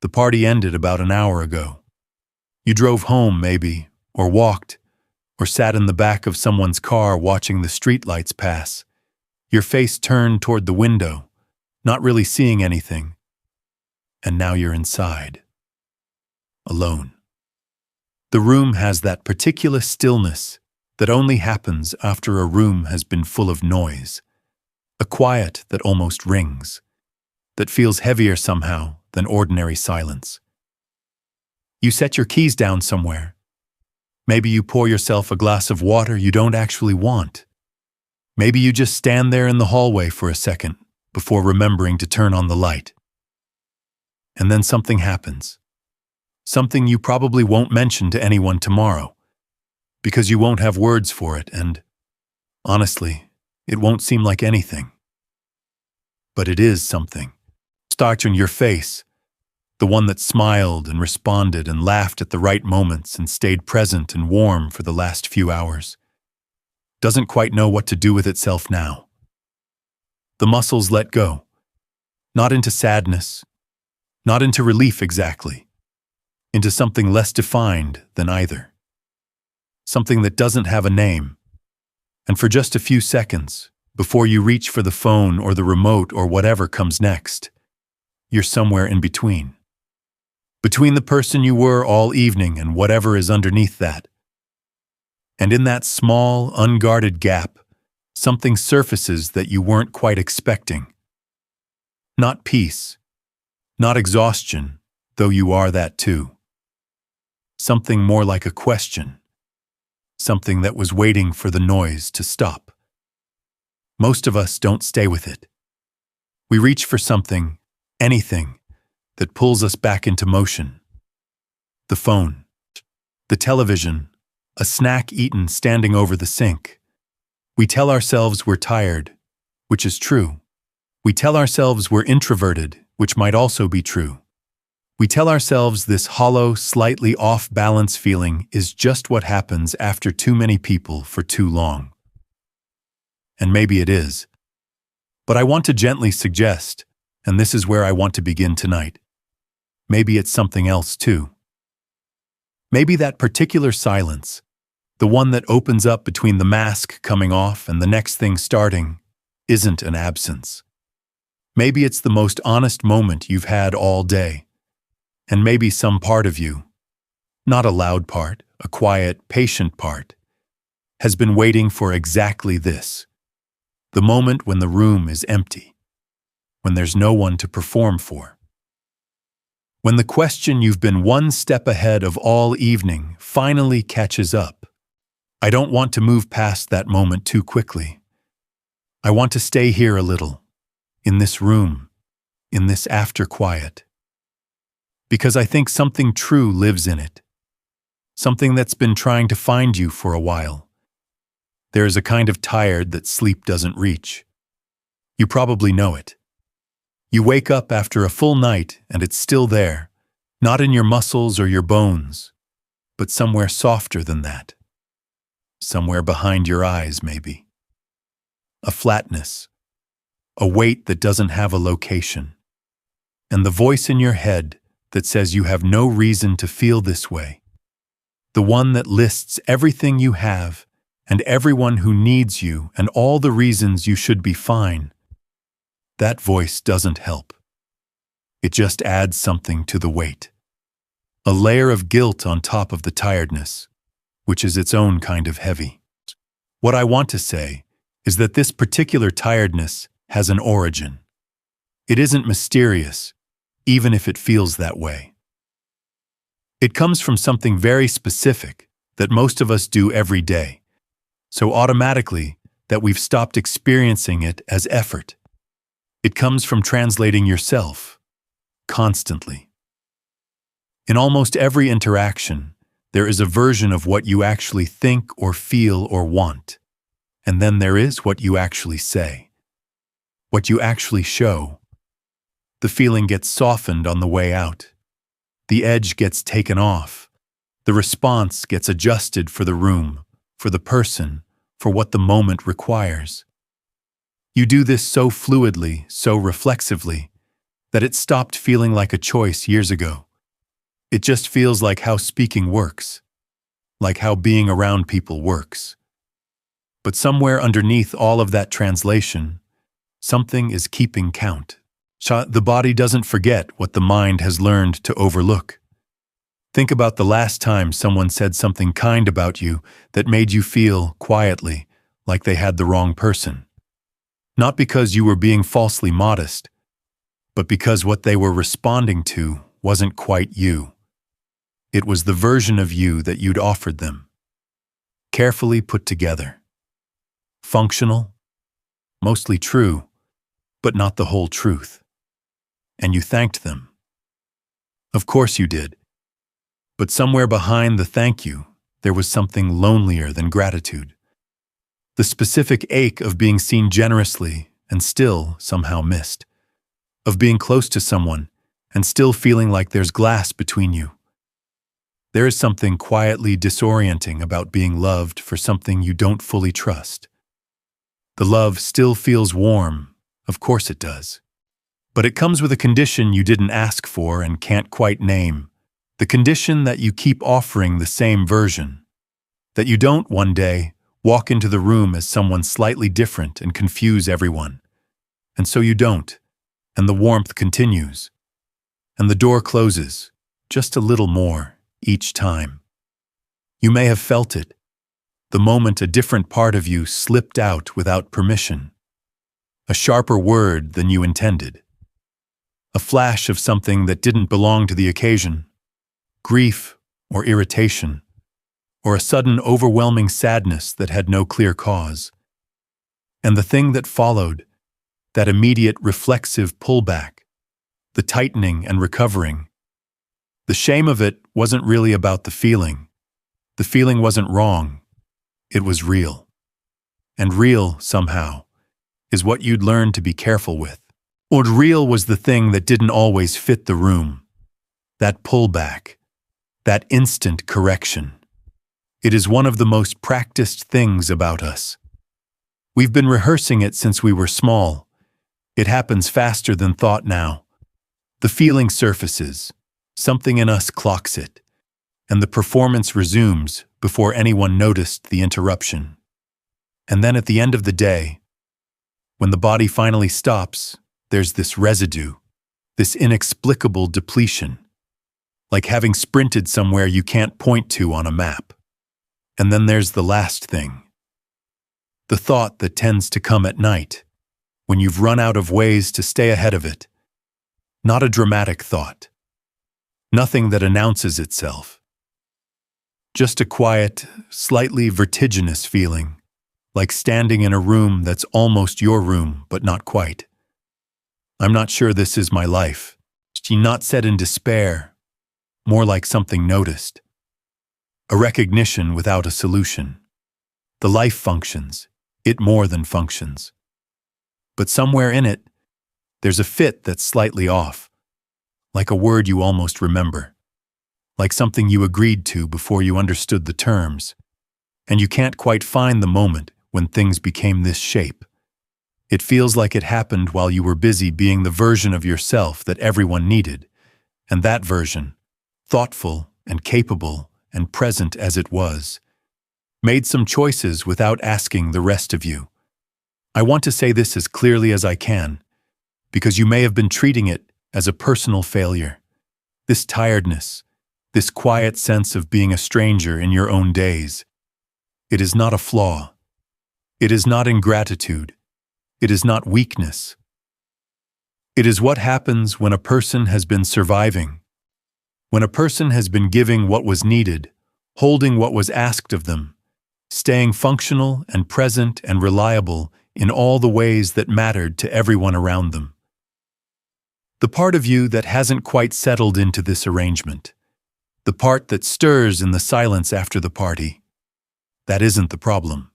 The party ended about an hour ago. You drove home, maybe, or walked, or sat in the back of someone's car watching the streetlights pass, your face turned toward the window, not really seeing anything. And now you're inside. Alone. The room has that particular stillness that only happens after a room has been full of noise, a quiet that almost rings, that feels heavier somehow than ordinary silence. You set your keys down somewhere. Maybe you pour yourself a glass of water you don't actually want. Maybe you just stand there in the hallway for a second before remembering to turn on the light. And then something happens. Something you probably won't mention to anyone tomorrow, because you won't have words for it, and honestly, it won't seem like anything. But it is something. Starch on your face, the one that smiled and responded and laughed at the right moments and stayed present and warm for the last few hours, doesn't quite know what to do with itself now. The muscles let go, not into sadness, not into relief exactly, into something less defined than either. Something that doesn't have a name. And for just a few seconds, before you reach for the phone or the remote or whatever comes next, you're somewhere in between. Between the person you were all evening and whatever is underneath that. And in that small, unguarded gap, something surfaces that you weren't quite expecting. Not peace, not exhaustion, though you are that too. Something more like a question. Something that was waiting for the noise to stop. Most of us don't stay with it. We reach for something, anything, that pulls us back into motion. The phone, the television, a snack eaten standing over the sink. We tell ourselves we're tired, which is true. We tell ourselves we're introverted, which might also be true. We tell ourselves this hollow, slightly off-balance feeling is just what happens after too many people for too long. And maybe it is. But I want to gently suggest, and this is where I want to begin tonight, maybe it's something else too. Maybe that particular silence, the one that opens up between the mask coming off and the next thing starting, isn't an absence. Maybe it's the most honest moment you've had all day. And maybe some part of you, not a loud part, a quiet, patient part, has been waiting for exactly this. The moment when the room is empty, when there's no one to perform for. When the question you've been one step ahead of all evening finally catches up. I don't want to move past that moment too quickly. I want to stay here a little, in this room, in this after quiet. Because I think something true lives in it. Something that's been trying to find you for a while. There is a kind of tired that sleep doesn't reach. You probably know it. You wake up after a full night and it's still there, not in your muscles or your bones, but somewhere softer than that. Somewhere behind your eyes, maybe. A flatness. A weight that doesn't have a location. And the voice in your head that says you have no reason to feel this way. The one that lists everything you have and everyone who needs you and all the reasons you should be fine. That voice doesn't help. It just adds something to the weight. A layer of guilt on top of the tiredness, which is its own kind of heavy. What I want to say is that this particular tiredness has an origin. It isn't mysterious, even if it feels that way. It comes from something very specific that most of us do every day, so automatically that we've stopped experiencing it as effort. It comes from translating yourself, constantly. In almost every interaction, there is a version of what you actually think or feel or want, and then there is what you actually say, what you actually show. The feeling gets softened on the way out. The edge gets taken off. The response gets adjusted for the room, for the person, for what the moment requires. You do this so fluidly, so reflexively, that it stopped feeling like a choice years ago. It just feels like how speaking works, like how being around people works. But somewhere underneath all of that translation, something is keeping count. The body doesn't forget what the mind has learned to overlook. Think about the last time someone said something kind about you that made you feel, quietly, like they had the wrong person. Not because you were being falsely modest, but because what they were responding to wasn't quite you. It was the version of you that you'd offered them. Carefully put together. Functional, mostly true, but not the whole truth. And you thanked them. Of course you did. But somewhere behind the thank you, there was something lonelier than gratitude. The specific ache of being seen generously and still somehow missed. Of being close to someone and still feeling like there's glass between you. There is something quietly disorienting about being loved for something you don't fully trust. The love still feels warm, of course it does. But it comes with a condition you didn't ask for and can't quite name. The condition that you keep offering the same version. That you don't, one day, walk into the room as someone slightly different and confuse everyone. And so you don't, and the warmth continues. And the door closes, just a little more, each time. You may have felt it, the moment a different part of you slipped out without permission. A sharper word than you intended. A flash of something that didn't belong to the occasion. Grief or irritation, or a sudden overwhelming sadness that had no clear cause. And the thing that followed, that immediate reflexive pullback, the tightening and recovering. The shame of it wasn't really about the feeling. The feeling wasn't wrong. It was real. And real, somehow, is what you'd learn to be careful with. Or real was the thing that didn't always fit the room. That pullback. That instant correction. It is one of the most practiced things about us. We've been rehearsing it since we were small. It happens faster than thought now. The feeling surfaces, something in us clocks it, and the performance resumes before anyone noticed the interruption. And then at the end of the day, when the body finally stops, there's this residue, this inexplicable depletion. Like having sprinted somewhere you can't point to on a map. And then there's the last thing. The thought that tends to come at night, when you've run out of ways to stay ahead of it. Not a dramatic thought. Nothing that announces itself. Just a quiet, slightly vertiginous feeling, like standing in a room that's almost your room, but not quite. I'm not sure this is my life. She not said in despair, more like something noticed. A recognition without a solution. The life functions, it more than functions. But somewhere in it, there's a fit that's slightly off, like a word you almost remember, like something you agreed to before you understood the terms, and you can't quite find the moment when things became this shape. It feels like it happened while you were busy being the version of yourself that everyone needed, and that version, thoughtful and capable and present as it was, made some choices without asking the rest of you. I want to say this as clearly as I can, because you may have been treating it as a personal failure. This tiredness, this quiet sense of being a stranger in your own days. It is not a flaw. It is not ingratitude. It is not weakness. It is what happens when a person has been surviving. When a person has been giving what was needed, holding what was asked of them, staying functional and present and reliable in all the ways that mattered to everyone around them. The part of you that hasn't quite settled into this arrangement, the part that stirs in the silence after the party, that isn't the problem.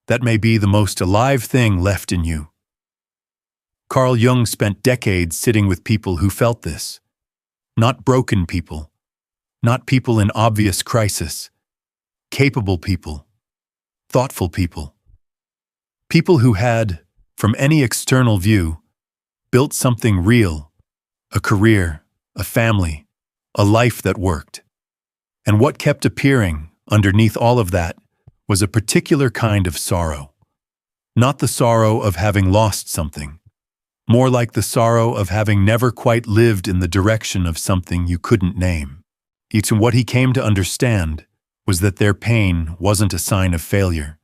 That may be the most alive thing left in you. Carl Jung spent decades sitting with people who felt this. Not broken people, not people in obvious crisis, capable people, thoughtful people. People who had, from any external view, built something real a career, a family, a life that worked. And what kept appearing underneath all of that was a particular kind of sorrow. Not the sorrow of having lost something, more like the sorrow of having never quite lived in the direction of something you couldn't name. And what he came to understand was that their pain wasn't a sign of failure.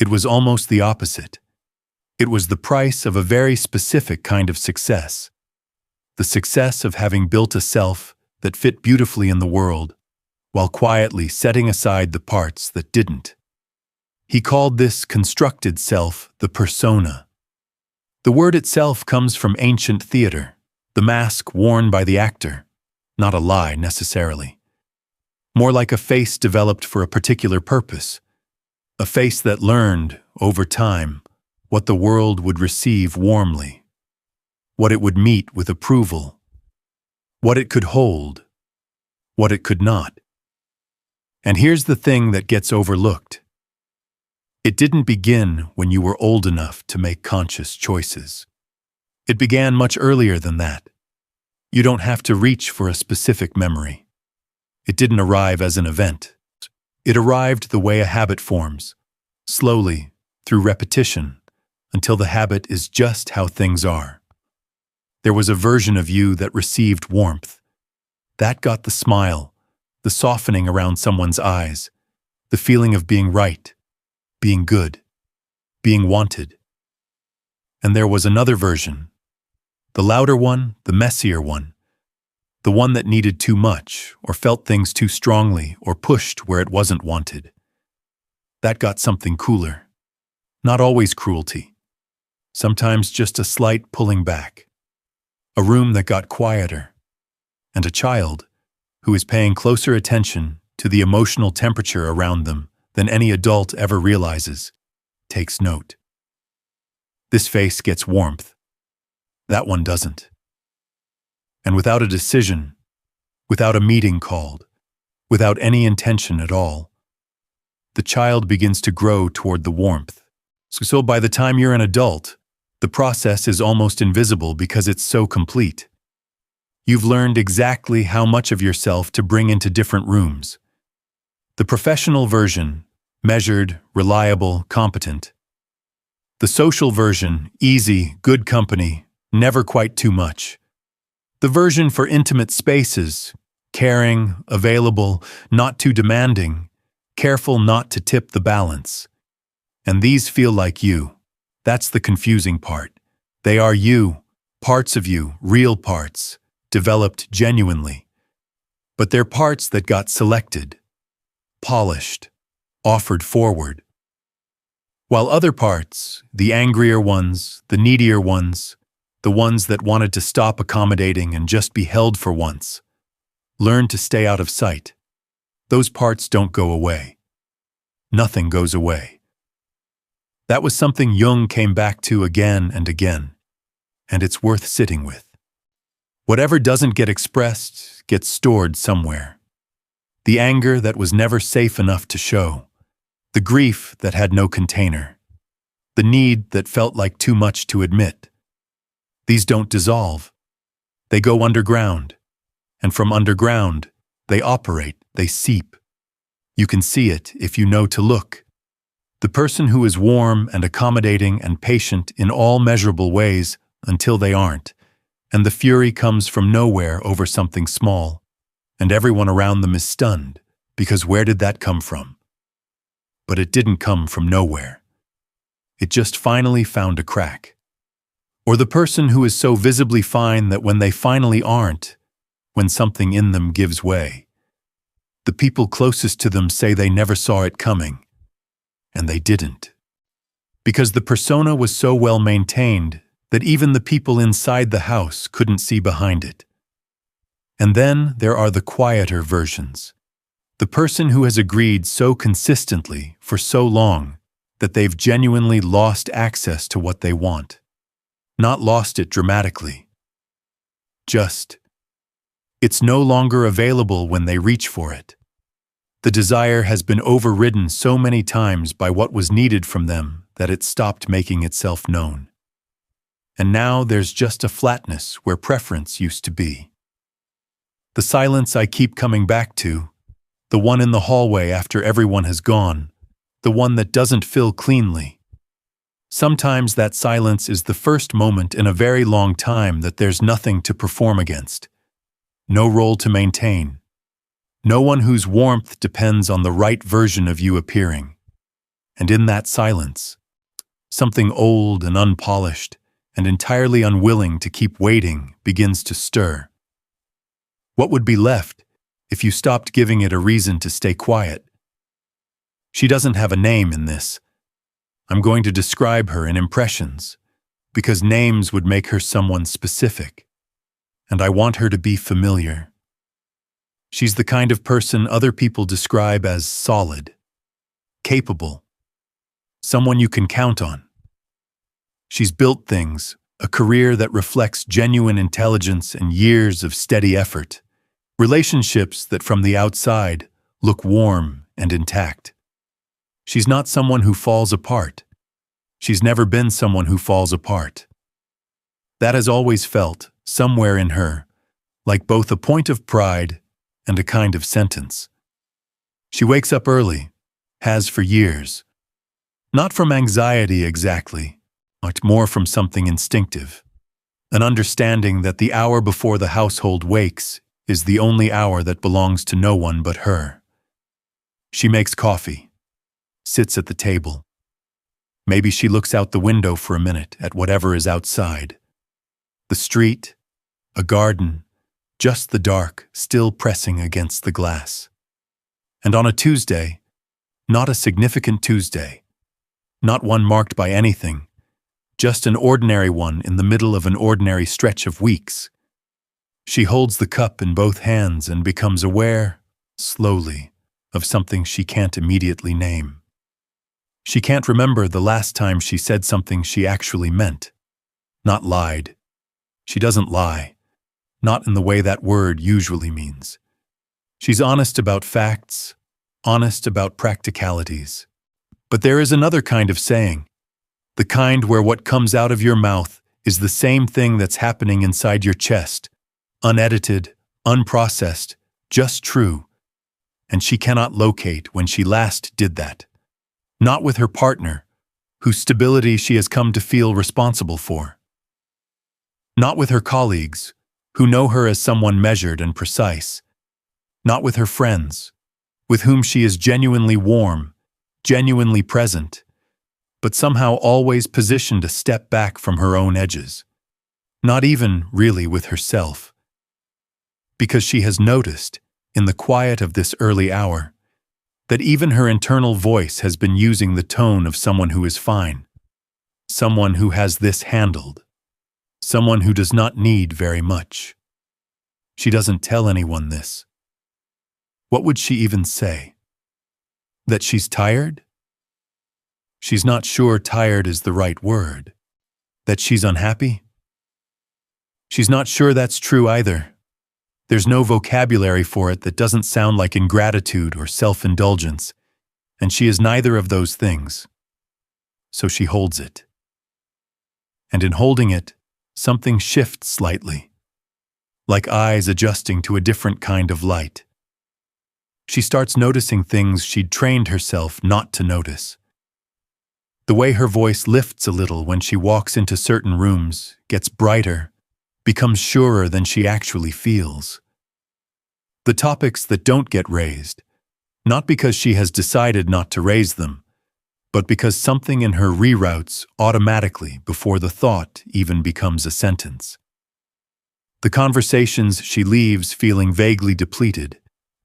It was almost the opposite. It was the price of a very specific kind of success. The success of having built a self that fit beautifully in the world, while quietly setting aside the parts that didn't. He called this constructed self the persona. The word itself comes from ancient theater, the mask worn by the actor, not a lie necessarily. More like a face developed for a particular purpose, a face that learned, over time, what the world would receive warmly, what it would meet with approval, what it could hold, what it could not. And here's the thing that gets overlooked. It didn't begin when you were old enough to make conscious choices. It began much earlier than that. You don't have to reach for a specific memory. It didn't arrive as an event. It arrived the way a habit forms, slowly, through repetition, until the habit is just how things are. There was a version of you that received warmth. That got the smile, the softening around someone's eyes, the feeling of being right, being good, being wanted. And there was another version, the louder one, the messier one, the one that needed too much or felt things too strongly or pushed where it wasn't wanted. That got something cooler. Not always cruelty. Sometimes just a slight pulling back. A room that got quieter. And a child who is paying closer attention to the emotional temperature around them than any adult ever realizes, takes note. This face gets warmth. That one doesn't. And without a decision, without a meeting called, without any intention at all, the child begins to grow toward the warmth. So by the time you're an adult, the process is almost invisible because it's so complete. You've learned exactly how much of yourself to bring into different rooms. The professional version, measured, reliable, competent. The social version, easy, good company, never quite too much. The version for intimate spaces, caring, available, not too demanding, careful not to tip the balance. And these feel like you. That's the confusing part. They are you, parts of you, real parts, developed genuinely. But they're parts that got selected, polished, offered forward. While other parts, the angrier ones, the needier ones, the ones that wanted to stop accommodating and just be held for once, learn to stay out of sight. Those parts don't go away. Nothing goes away. That was something Jung came back to again and again, and it's worth sitting with. Whatever doesn't get expressed gets stored somewhere. The anger that was never safe enough to show, the grief that had no container, the need that felt like too much to admit. These don't dissolve. They go underground, and from underground, they operate, they seep. You can see it if you know to look. The person who is warm and accommodating and patient in all measurable ways until they aren't, and the fury comes from nowhere over something small, and everyone around them is stunned, because where did that come from? But it didn't come from nowhere. It just finally found a crack. Or the person who is so visibly fine that when they finally aren't, when something in them gives way, the people closest to them say they never saw it coming, and they didn't. Because the persona was so well maintained that even the people inside the house couldn't see behind it. And then there are the quieter versions. The person who has agreed so consistently for so long that they've genuinely lost access to what they want. Not lost it dramatically. Just, it's no longer available when they reach for it. The desire has been overridden so many times by what was needed from them that it stopped making itself known. and now there's just a flatness where preference used to be. The silence I keep coming back to, the one in the hallway after everyone has gone, the one that doesn't fill cleanly. Sometimes that silence is the first moment in a very long time that there's nothing to perform against, no role to maintain, no one whose warmth depends on the right version of you appearing. And in that silence, something old and unpolished and entirely unwilling to keep waiting begins to stir. What would be left if you stopped giving it a reason to stay quiet? She doesn't have a name in this. I'm going to describe her in impressions, because names would make her someone specific, and I want her to be familiar. She's the kind of person other people describe as solid, capable, someone you can count on. She's built things, a career that reflects genuine intelligence and years of steady effort, relationships that from the outside look warm and intact. She's not someone who falls apart. She's never been someone who falls apart. That has always felt, somewhere in her, like both a point of pride and a kind of sentence. She wakes up early, has for years. Not from anxiety exactly, but more from something instinctive. An understanding that the hour before the household wakes is the only hour that belongs to no one but her. She makes coffee, sits at the table. Maybe she looks out the window for a minute at whatever is outside. The street, a garden, just the dark still pressing against the glass. And on a Tuesday, not a significant Tuesday, not one marked by anything, just an ordinary one in the middle of an ordinary stretch of weeks, she holds the cup in both hands and becomes aware, slowly, of something she can't immediately name. She can't remember the last time she said something she actually meant, not lied. She doesn't lie, not in the way that word usually means. She's honest about facts, honest about practicalities. But there is another kind of saying, the kind where what comes out of your mouth is the same thing that's happening inside your chest, unedited, unprocessed, just true. And she cannot locate when she last did that. Not with her partner, whose stability she has come to feel responsible for. Not with her colleagues, who know her as someone measured and precise. Not with her friends, with whom she is genuinely warm, genuinely present, but somehow always positioned a step back from her own edges. Not even, really, with herself. Because she has noticed, in the quiet of this early hour, that even her internal voice has been using the tone of someone who is fine, someone who has this handled, someone who does not need very much. She doesn't tell anyone this. What would she even say? That she's tired? She's not sure tired is the right word. That she's unhappy? She's not sure that's true either. There's no vocabulary for it that doesn't sound like ingratitude or self-indulgence, and she is neither of those things. So she holds it. And in holding it, something shifts slightly, like eyes adjusting to a different kind of light. She starts noticing things she'd trained herself not to notice. The way her voice lifts a little when she walks into certain rooms, gets brighter, becomes surer than she actually feels. The topics that don't get raised, not because she has decided not to raise them, but because something in her reroutes automatically before the thought even becomes a sentence. The conversations she leaves feeling vaguely depleted,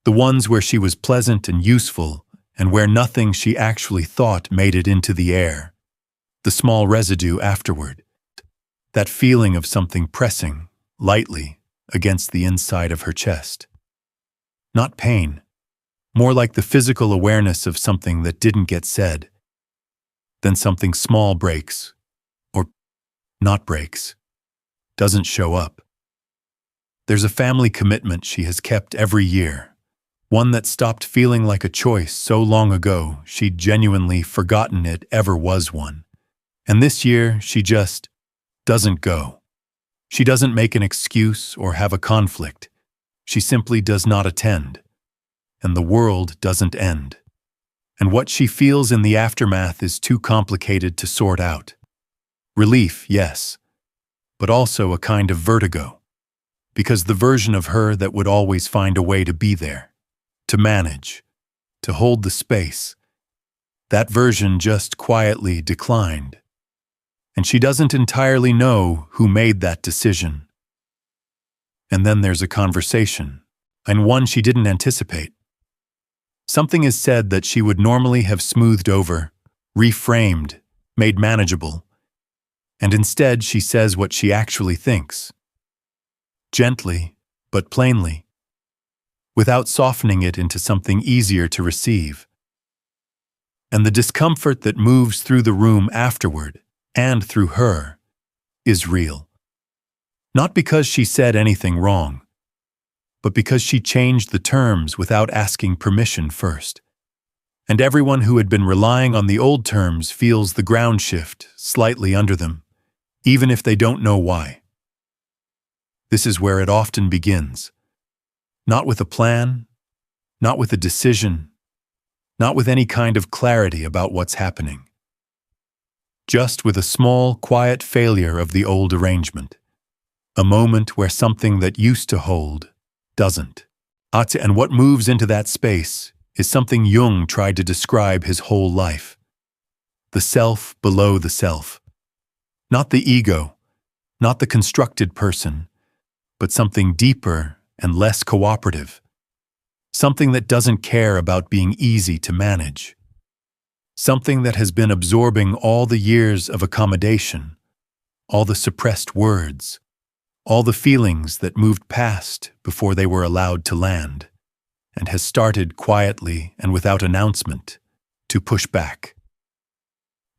the ones where she was pleasant and useful and where nothing she actually thought made it into the air, the small residue afterward, that feeling of something pressing, lightly, against the inside of her chest. Not pain, more like the physical awareness of something that didn't get said. Then something small breaks, or not breaks, doesn't show up. There's a family commitment she has kept every year, one that stopped feeling like a choice so long ago she'd genuinely forgotten it ever was one. And this year she just doesn't go. She doesn't make an excuse or have a conflict. She simply does not attend. And the world doesn't end. And what she feels in the aftermath is too complicated to sort out. Relief, yes, but also a kind of vertigo. Because the version of her that would always find a way to be there, to manage, to hold the space, that version just quietly declined. And she doesn't entirely know who made that decision. And then there's a conversation, and one she didn't anticipate. Something is said that she would normally have smoothed over, reframed, made manageable, and instead she says what she actually thinks. Gently, but plainly, without softening it into something easier to receive. And the discomfort that moves through the room afterward, and through her, is real. Not because she said anything wrong, but because she changed the terms without asking permission first. And everyone who had been relying on the old terms feels the ground shift slightly under them, even if they don't know why. This is where it often begins. Not with a plan, not with a decision, not with any kind of clarity about what's happening. Just with a small, quiet failure of the old arrangement. A moment where something that used to hold doesn't. And what moves into that space is something Jung tried to describe his whole life. The self below the self. Not the ego, not the constructed person, but something deeper and less cooperative. Something that doesn't care about being easy to manage. Something that has been absorbing all the years of accommodation, all the suppressed words, all the feelings that moved past before they were allowed to land, and has started quietly and without announcement to push back.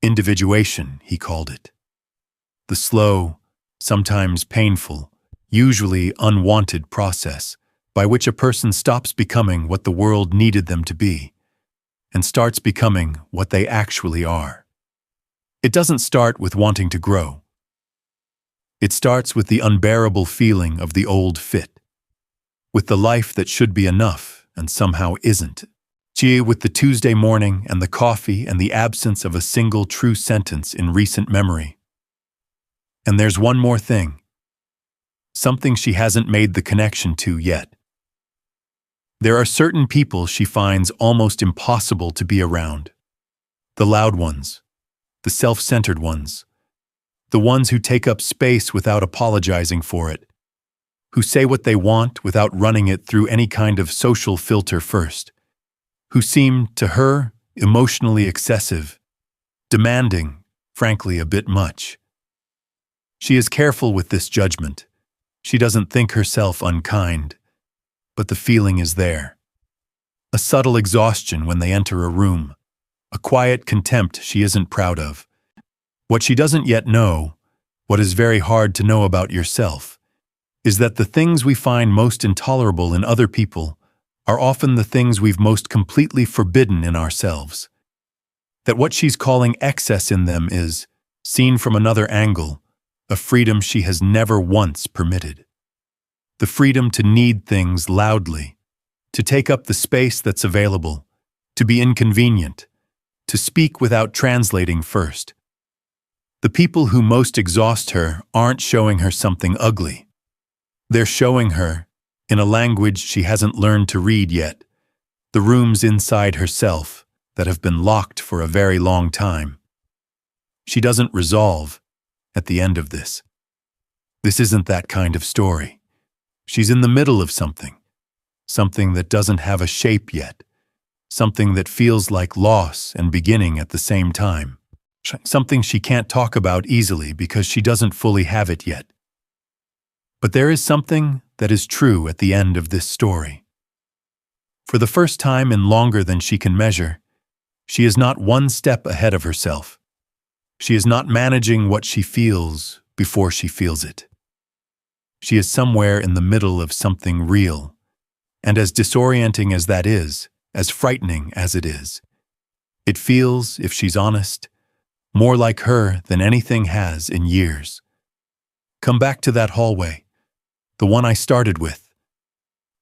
Individuation, he called it. The slow, sometimes painful, usually unwanted process by which a person stops becoming what the world needed them to be and starts becoming what they actually are. It doesn't start with wanting to grow. It starts with the unbearable feeling of the old fit, with the life that should be enough and somehow isn't. With the Tuesday morning and the coffee and the absence of a single true sentence in recent memory. And there's one more thing. Something she hasn't made the connection to yet. There are certain people she finds almost impossible to be around. The loud ones, the self-centered ones, the ones who take up space without apologizing for it, who say what they want without running it through any kind of social filter first, who seem, to her, emotionally excessive, demanding, frankly, a bit much. She is careful with this judgment. She doesn't think herself unkind, but the feeling is there. A subtle exhaustion when they enter a room, a quiet contempt she isn't proud of. What she doesn't yet know, what is very hard to know about yourself, is that the things we find most intolerable in other people are often the things we've most completely forbidden in ourselves. That what she's calling excess in them is, seen from another angle, a freedom she has never once permitted. The freedom to need things loudly, to take up the space that's available, to be inconvenient, to speak without translating first. The people who most exhaust her aren't showing her something ugly. They're showing her, in a language she hasn't learned to read yet, the rooms inside herself that have been locked for a very long time. She doesn't resolve at the end of this. This isn't that kind of story. She's in the middle of something that doesn't have a shape yet, something that feels like loss and beginning at the same time, something she can't talk about easily because she doesn't fully have it yet. But there is something that is true at the end of this story. For the first time in longer than she can measure, she is not one step ahead of herself. She is not managing what she feels before she feels it. She is somewhere in the middle of something real, and as disorienting as that is, as frightening as it is, it feels, if she's honest, more like her than anything has in years. Come back to that hallway, the one I started with.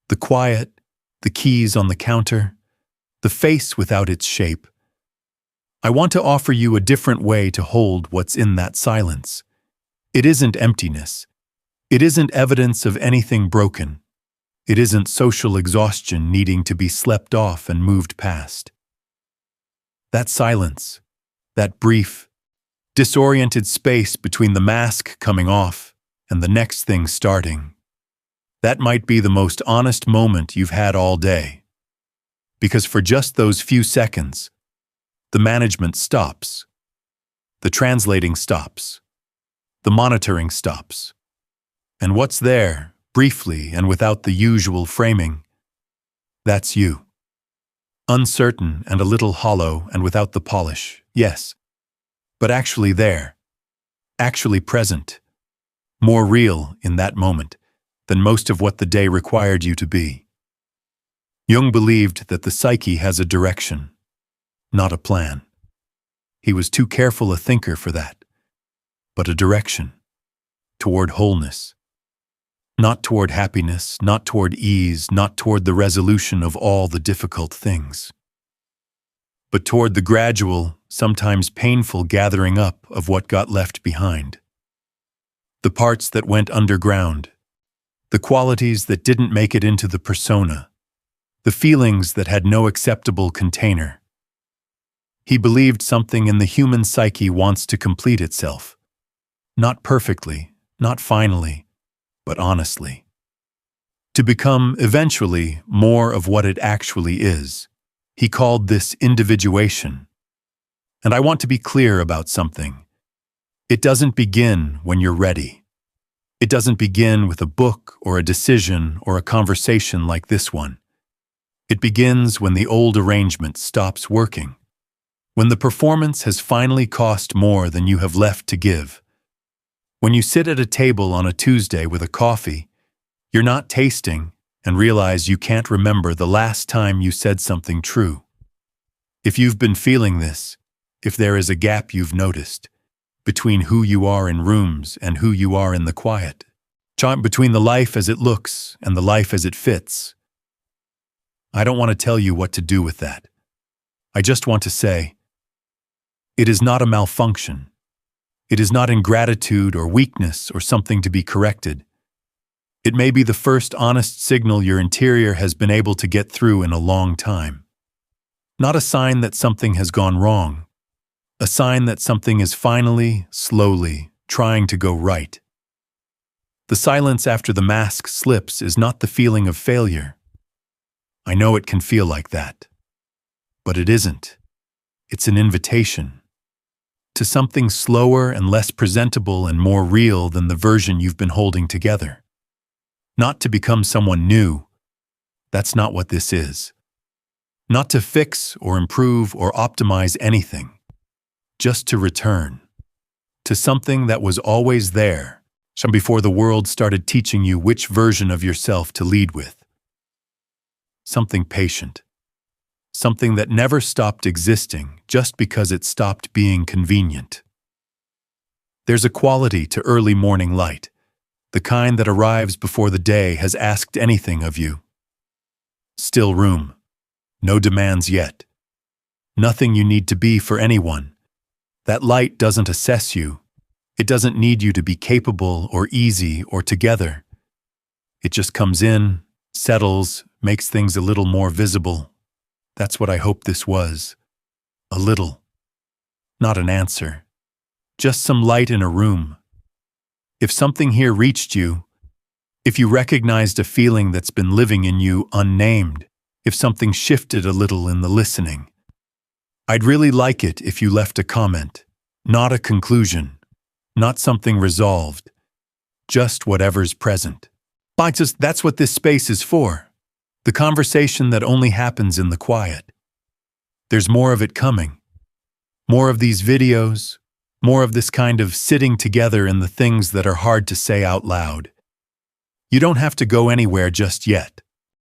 The quiet, the keys on the counter, the face without its shape. I want to offer you a different way to hold what's in that silence. It isn't emptiness. It isn't evidence of anything broken. It isn't social exhaustion needing to be slept off and moved past. That silence, that brief, disoriented space between the mask coming off and the next thing starting, that might be the most honest moment you've had all day. Because for just those few seconds, the management stops. The translating stops. The monitoring stops. And what's there, briefly and without the usual framing, that's you. Uncertain and a little hollow and without the polish, yes, but actually there, actually present, more real in that moment than most of what the day required you to be. Jung believed that the psyche has a direction, not a plan. He was too careful a thinker for that, but a direction, toward wholeness. Not toward happiness, not toward ease, not toward the resolution of all the difficult things, but toward the gradual, sometimes painful gathering up of what got left behind. The parts that went underground, the qualities that didn't make it into the persona, the feelings that had no acceptable container. He believed something in the human psyche wants to complete itself, not perfectly, not finally, but honestly. To become, eventually, more of what it actually is. He called this individuation. And I want to be clear about something. It doesn't begin when you're ready. It doesn't begin with a book or a decision or a conversation like this one. It begins when the old arrangement stops working. When the performance has finally cost more than you have left to give. When you sit at a table on a Tuesday with a coffee, you're not tasting and realize you can't remember the last time you said something true. If you've been feeling this, if there is a gap you've noticed, between who you are in rooms and who you are in the quiet, between the life as it looks and the life as it fits, I don't want to tell you what to do with that. I just want to say, it is not a malfunction. It is not ingratitude or weakness or something to be corrected. It may be the first honest signal your interior has been able to get through in a long time. Not a sign that something has gone wrong. A sign that something is finally, slowly, trying to go right. The silence after the mask slips is not the feeling of failure. I know it can feel like that. But it isn't. It's an invitation. To something slower and less presentable and more real than the version you've been holding together. Not to become someone new. That's not what this is. Not to fix or improve or optimize anything. Just to return. To something that was always there, before the world started teaching you which version of yourself to lead with. Something patient. Something that never stopped existing just because it stopped being convenient. There's a quality to early morning light, the kind that arrives before the day has asked anything of you. Still room, no demands yet. Nothing you need to be for anyone. That light doesn't assess you. It doesn't need you to be capable or easy or together. It just comes in, settles, makes things a little more visible. That's what I hope this was. A little. Not an answer. Just some light in a room. If something here reached you, if you recognized a feeling that's been living in you unnamed, if something shifted a little in the listening, I'd really like it if you left a comment, not a conclusion, not something resolved, just whatever's present. That's what this space is for. The conversation that only happens in the quiet. There's more of it coming. More of these videos, more of this kind of sitting together in the things that are hard to say out loud. You don't have to go anywhere just yet.